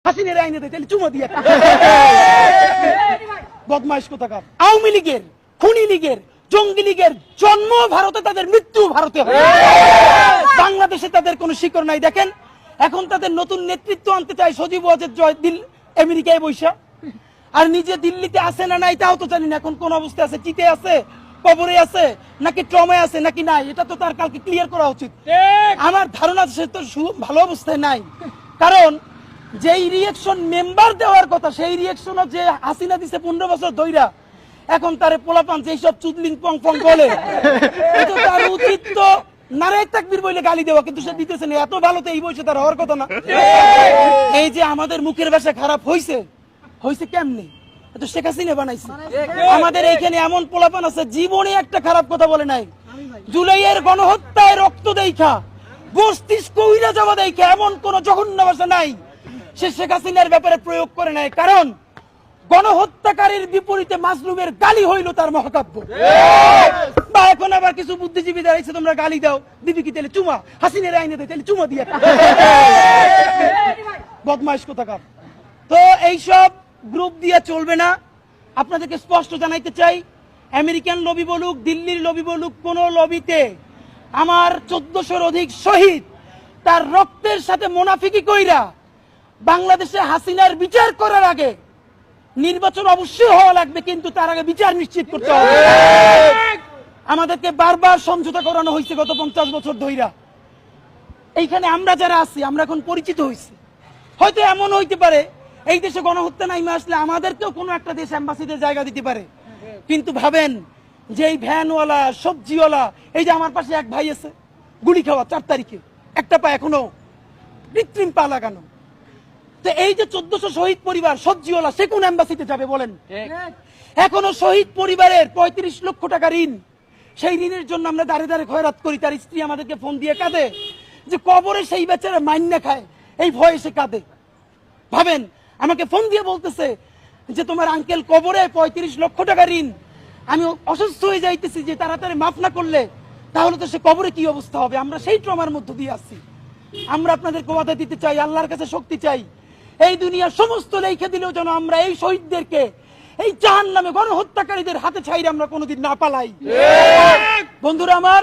হাসিনের আইনে দেয় তাহলে চুমো দিয়ে বদমাইশ কোথাকার। আওয়ামী লীগের, খুনি লীগের, জঙ্গি লীগের জন্ম ভারতে, তাদের মৃত্যু ভারতে হয়। বাংলাদেশে তাদের কোনো শিকড় নাই। দেখেন এখন তাদের নতুন নেতৃত্ব আনতে চায় সজীব ওয়াজেদ জয় আমেরিকায় বৈশা, আর নিজে দিল্লিতে আছে না নাই তাও তো জানি না। এখন কোন অবস্থায় আছে, চিতে আছে, কবরে আছে, নাকি ট্রমায় আছে নাকি নাই, এটা তো তার কালকে ক্লিয়ার করা উচিত। আমার ধারণা সে তো ভালো অবস্থায় নাই, কারণ যেই রিয়েকশন মেম্বার দেওয়ার কথা সেই রিয়েকশনও যে হাসিনা দিছে 15 বছর ধইরা, এখন তারে পোলাপান যেই সব চুদলিং পং পং বলে, এটা তার উচিত তো নারে তাকবীর বলে গালি দেওয়া, কিন্তু সে দিতেছে না। এত ভালো তো এই বয়সে তার হওয়ার কথা না। এই যে আমাদের মুখের ভাষা খারাপ হইছে, হইছে কেমনে? তো শেখ হাসিনা বানাইছে। আমাদের এইখানে এমন পোলাপান আছে জীবনে একটা খারাপ কথা বলে নাই। জুলাইয়ের গণহত্যায় রক্ত দেখা, মস্তিষ্ক উইরা যাওয়া দেখা এমন কোন জঘন্য ভাষা নাই সে শেখ হাসিনার ব্যাপারে প্রয়োগ করে নাই, কারণ গণহত্যাকারীর বিপরীতে মাজলুমের গালি হইল তার মহাকাব্য। বা এখন আবার কিছু বুদ্ধিজীবী দাঁড়াইছে, তোমরা গালি দাও, দিবি কি তাহলে চুমা, হাসিনের আইনে দেয় তাহলে চুমা দিয়ে বদমাইশ কোথাকার। তো এইসব গ্রুপ দিয়ে চলবে না। আপনাদেরকে স্পষ্ট জানাইতে চাই, আমেরিকান লবি বলুক, দিল্লির লবি বলুক, কোন লবিতে আমার 1400-র অধিক শহীদ তার রক্তের সাথে মুনাফিকি কইরা বাংলাদেশে হাসিনার বিচার করার আগে নির্বাচন অবশ্যই হওয়া লাগবে, কিন্তু তার আগে বিচার নিশ্চিত করতে হবে। আমাদেরকে বারবার সমঝোতা করানো হয়েছে গত 50 বছর ধইরা। এইখানে আমরা যারা আছি আমরা এখন পরিচিত হয়েছি। হয়তো এমন হইতে পারে এই দেশে গণহত্যা নাইমে আসলে আমাদেরকেও কোনো একটা দেশ এম্বাসিতে জায়গা দিতে পারে, কিন্তু ভাবেন যে এই ভ্যানওয়ালা, সবজিওয়ালা, এই যে আমার পাশে এক ভাই আছে গুলি খাওয়া 4 তারিখে, একটা পা এখনো কৃত্রিম পা লাগানো। তো এই যে 1400 শহীদ পরিবার, সবজিওয়ালা, সে কোন এম্বাসিতে যাবে বলেন? এখনো শহীদ পরিবারের 35 লক্ষ টাকা ঋণ, সেই ঋণের জন্য আমরা দাঁড়ে দাঁড়ে খয়রাত করি। তার স্ত্রী আমাদেরকে ফোন দিয়ে কাঁদে যে কবরে সেই বেচারা মাইন্না খায়, এই ভয়ে সে কাঁদে। ভাবেন আমাকে ফোন দিয়ে বলতেছে যে তোমার আঙ্কেল কবরে 35 লক্ষ টাকা ঋণ, আমি অসুস্থ হয়ে যাইতেছি, যে তাড়াতাড়ি মাফ না করলে তাহলে তো সে কবরে কি অবস্থা হবে। আমরা সেই ট্রমার মধ্য দিয়ে আসছি। আমরা আপনাদেরকে ওয়াদা দিতে চাই, আল্লাহর কাছে শক্তি চাই, এই দুনিয়ার সমস্ত লেখে দিলেও যেন আমরা এই শহীদদেরকে এই জাহান্নামে গণহত্যাকারীদের হাতে ছাইরে আমরা কোনোদিন না পালাই। বন্ধুরা আমার,